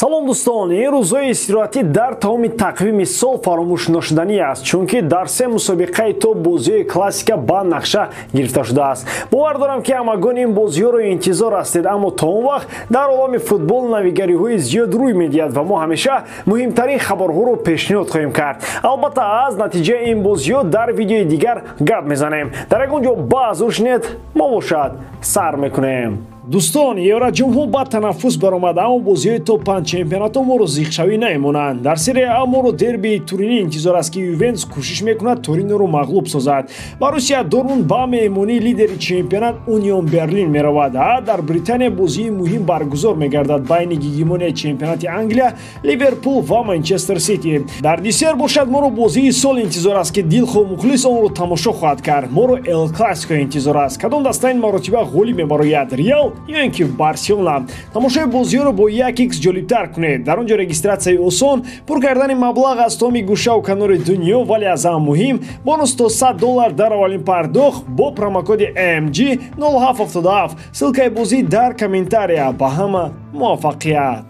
салом дӯстон, ин рӯзҳои истироҳатӣ дар тамоми тақвими сол фаромӯш ношуданӣ аст, чунки дар се мусобиқаи топ бозиҳои классика ба нақша гирифта шудааст. бовар дорам ки ҳамагон ин бозиҳоро интизор ҳастед, аммо то он вақт дар олами футбол навигариҳои зиёд рӯй медиҳад ва мо ҳамеша муҳимтарин хабарҳоро пешниҳод хоҳем кард. албатта аз натиҷаи ин бозиҳо дар видеои дигар гап мезанем. дар ягон ҷо баъз рӯшнед мо бошад сар мекунем. дӯстон, евроҷумҳо ба танаффус баромад, аммо бозиҳои топ 5 чемпионатҳо моро зиқшавӣ наменонанд. дар серия А моро дербии Турини интизор аст ки Ювентус кӯшиш мекунад Ториноро мағлуб созад. Боруссия Дортмунд ба меҳмонии лидери чемпионат Унион Берлин меравад. Дар Британия бозии муҳим баргузор мегардад байни гегемонияи чемпионати Англия, Ливерпул ва Манчестер Сити. Дар десер бошад моро бозии сол интизор аст ки дилхоҳ мухлис онро тамошо хоҳад кард. моро Эл Классико интизор аст. Кадом даста ин маротиба ғолиб мебарояд? Реал ё ин ки Барселона? Тамошои бозиҳоро бо 1x ҷолибтар кунед. дар он ҷо регистратсияи осон, пур кардани маблағ аз томи гӯшаву канори дунё, вале аз ҳам муҳим, бонус то $100 дар аввалин пардохт бо промокоди AMG 0777. ссилкаи бозӣ дар комментария. ба ҳама муваффақият.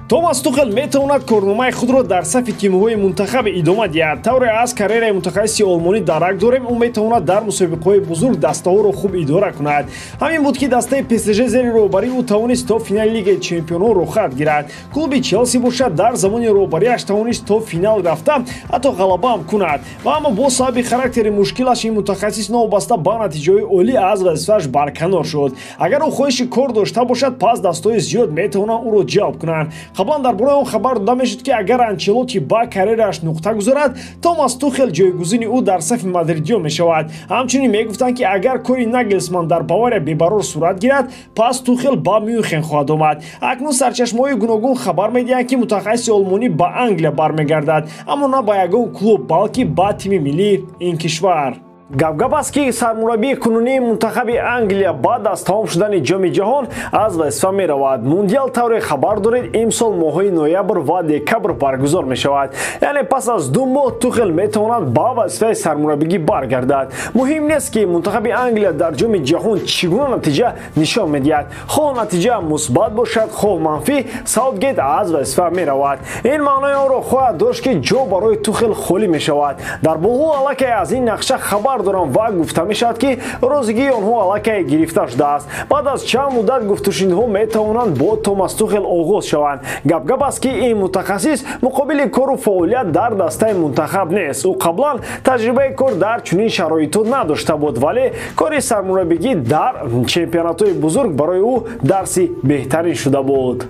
Томас Тухел метавонад корномаи худро дар сафи тимҳои мунтахаб идома диҳад. тавре аз карьераи мутахассиси олмонӣ дарак дорем, ӯ метавонад дар мусобиқаҳои бузург дастаҳоро хуб идора кунад. ҳамин буд ки дастаи ПСЖ зери роҳбарӣ ӯ тавонист то финали Лигаи Чемпионҳо рухат гирад. клуби Челси бошад дар замони роҳбариаш тавонист то финал рафта ҳатто ғалабаам кунад. ва аммо бо сабаби характери мушкилаш ин мутахассис новобаста ба натиҷаҳои олӣ аз вазифааш барканор шуд. агар ӯ хоҳиши кор дошта бошад, пас дастаҳои зиёд метавонанд ӯро ҷалб кунанд. қаблан дар бораи он хабар дода мешуд ки агар Анчелоти ба карьерааш нуқта гузорад, Томас Тухел ҷойгузини ӯ дар сафи мадридиё мешавад. ҳамчунин мегуфтанд ки агар кори Нагельсман дар Бавария бебарор сурат гирад, пас Тухел ба Мюнхен хоҳад омад. акнун сарчашмаҳои гуногун хабар медиҳанд ки мутахассиси олмонӣ ба Англия бармегардад, аммо на ба ягон клуб, балки ба тими миллии ин кишвар. гап аст ки сармураббии кунунии мунтахаби Англия баъд аз тамом шудани ҷоми ҷаҳон аз вазифа меравад. мундиал тавре хабар доред имсол моҳҳои ноябр ва декабр баргузор мешавад. яъне пас аз 2 моҳ Тухел метавонад ба вазифаи сармураббигӣ баргардад. муҳим нест ки мунтахаби Англия дар ҷоми ҷаҳон чӣ гуна натиҷа нишон медиҳад. хоҳ натиҷа мусбат бошад, хоҳ манфӣ, Саутгейт аз вазифа меравад. ин маънои онро хоҳад дошт ки ҷо барои Тухел холӣ мешавад. дар болҳо аллакай аз ин нақша хабар дорам ва гуфта мешавад ки розигии онҳо аллакай гирифта шудааст. баъд аз чанд муддат гуфтушунидҳо метавонанд бо Томас Тухел оғоз шаванд. гап аст ки ин мутахассис муқобили кору фаъолият дар дастаи мунтахаб нест. ӯ қаблан таҷрибаи кор дар чунин шароитҳо надошта буд, вале кори сармураббигӣ дар чемпионатҳои бузург барои ӯ дарси беҳтарин шуда буд.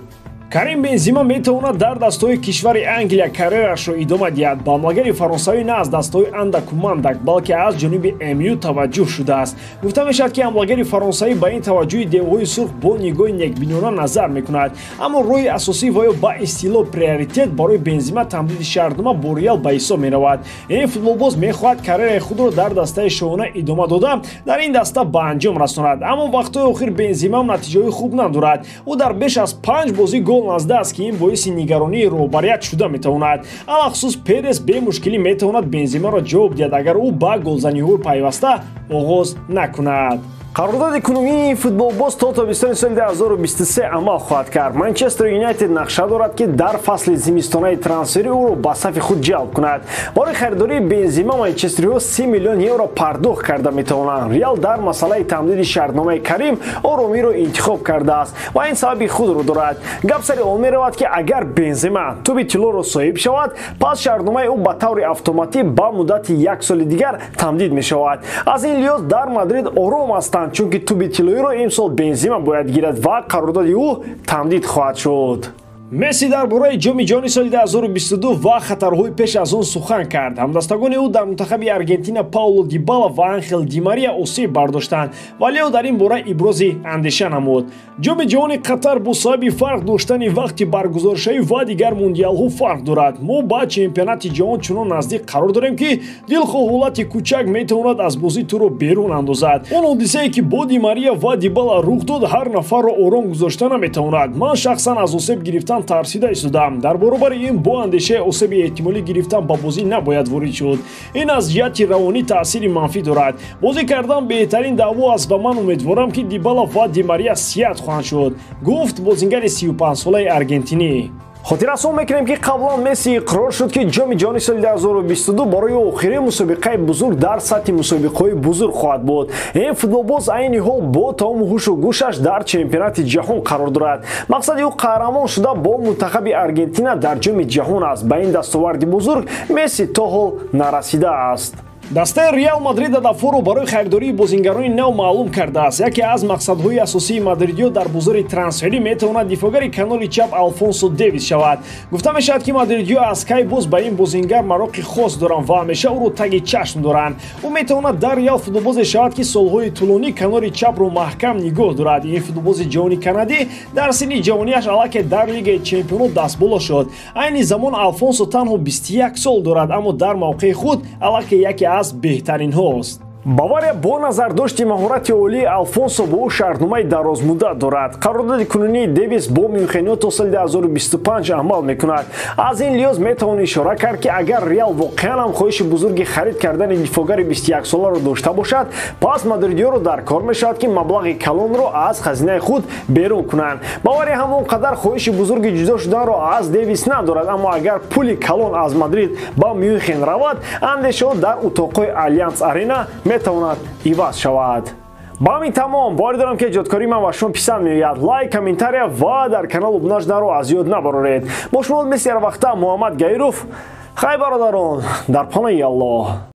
Карим Бензима метавонад дар дастаҳои кишвари Англия карьерашро идома диҳад. бамлагари фаронсавӣ на аз дастаҳои андаку мандак, балки аз ҷониби МЮ таваҷҷӯҳ шудааст. гуфта мешавад ки амлагари фаронсавӣ ба ин таваҷҷӯҳи девҳои сурх бо нигоҳи некбинона назар мекунад. аммо роҳи асосӣ ва ё ба истило приоритет барои Бензима тамдиди шартнома бо Реал ба ҳисоб меравад. ин футболбоз мехоҳад карьераи худро дар дастаи шоҳона идома дода дар ин даста ба анҷом расонад. аммо вақтҳои охир Бензимам натиҷаҳои хуб надорад. ӯ дар беш аз 5 бозӣ гол назда аст ки ин боиси нигаронии роҳбарият шуда метавонад. алахсус Перес бемушкилӣ метавонад Бензимаро ҷавоб диҳад, агар ӯ ба голзаниҳои пайваста оғоз накунад. қарордоди кунунии футболбоз то тобистони соли 2023 амал хоҳад кард. Манчестер Юнайтед нақша дорад ки дар фасли зимистонаи трансфери ӯро ба сафи худ ҷалб кунад. бори харидории Бензима манчестериҳо 30 миллион евро пардохт карда метавонанд. Реал дар масъалаи тамдиди шартномаи Карим оромиро интихоб кардааст ва ин сабаби худро дорад. гап сари он меравад ки агар Бензима туби тиллоро соҳиб шавад, пас шартномаи ӯ ба таври автоматӣ ба муддати 1 соли дигар тамдид мешавад. аз ин лиҳоз дар Мадрид ором ҳастанд, чунки туби тиллоиро имсол Бензима бояд гирад ва қарордоди ӯ тамдид хоҳад шуд. Месси дар бораи ҷоми ҷаҳони соли 2022 ва хатарҳои пеш аз он сухан кард. ҳамдастагони ӯ дар мунтахаби Аргентина Пауло Дибала ва Анхел Ди Мария осеб бардоштанд, вале ӯ дар ин бора ибрози андеша намуд. ҷоми ҷаҳони Қатар бо сабаби фарқ доштани вақти баргузоршавӣ ва дигар мундиалҳо фарқ дорад. мо ба чемпионати ҷаҳон чунон наздик қарор дорем ки дилхоҳ ҳолати кӯчак метавонад аз бозӣ туро берун андозад. он ҳодисае ки бо Ди Мария ва Дибала рух дод ҳар нафарро ором гузошта наметавонад. ман шахсан аз осеб гирифтан тарсида истодам. Дар баробари ин бо андешаи осеби эҳтимолӣ гирифтан ба бозӣ набояд ворид шуд. Ин аз ҷиҳати равонӣ таъсири манфӣ дорад. Бозӣ кардан беҳтарин даъво аст ва ман умедворам ки Дибала ва Ди Мария сият хоҳанд шуд, гуфт бозингари 35-солаи аргентинӣ. хотиррасон мекунем ки қаблан Месси иқрор шуд ки ҷоми ҷаҳони соли 2022 барои охирин мусобиқаи бузург дар сатҳи мусобиқаҳои бузург хоҳад буд. Ин футболбоз айни ҳол бо тамоми ҳушу гӯшаш дар чемпионати ҷаҳон қарор дорад. Мақсади ӯ қаҳрамон шуда бо мунтахаби Аргентина дар ҷоми ҷаҳон аст. Ба ин дастоварди бузург Месси то ҳол нарасидааст. Дастаи Реал Мадрид дафъоро барои харидории бозингарони нав маълум кардааст. Яке аз мақсадҳои асосии мадридиё дар бозори трансферӣ метавонад дифогари канори чап Алфонсо Девис шавад. Гуфта мешавад ки мадридиё аз кай боз ба ин бозингар мароқи хос доранд ва ҳамеша ӯро таги чашм доранд. Ӯ метавонад дар Реал футболбозе шавад ки солҳои тӯлонӣ канори чапро маҳкам нигоҳ дорад. Ин футболбози ҷаҳони канадӣ дар синни ҷавонияш аллакай дар Лигаи Чемпионот дастболо шуд. Айни замон Алфонсо танҳо 21 сол дорад, аммо дар мавқеи худ аллакай яке аз беҳтарин ҳост. Бавария бо назардошти маҳорати олии Алфонсо бо ӯ шартномаи дарозмудда дорад. Қарордади кунунии Девис бо Мюнхениё то соли 2025 амал мекунад. Аз ин лиҳоз метавон ишора кард ки агар Реал воқеан ҳам хоҳиши бузурги харид кардани дифогари 21-соларо дошта бошад, пас мадридиёро дар кор мешавад ки маблағи калонро аз хазинаи худ берун кунанд. Бавария ҳамон қадар хоҳиши бузурги ҷудо шуданро аз Девис надорад, аммо агар пули калон аз Мадрид ба Мюнхен равад, андешаҳо дар утоқҳои Альянс Арена метавонад иваз шавад. Ба ҳамин тамом бори дорам ки эҷодкории ман ва шумо писанд меояд. Лайк, комментария ва дар канал обуна шуданро аз ёд набароред. Бо шумо мисли ҳар вақта Муҳаммад Гаиров. Хай бародарон, дар паноҳи Аллоҳ.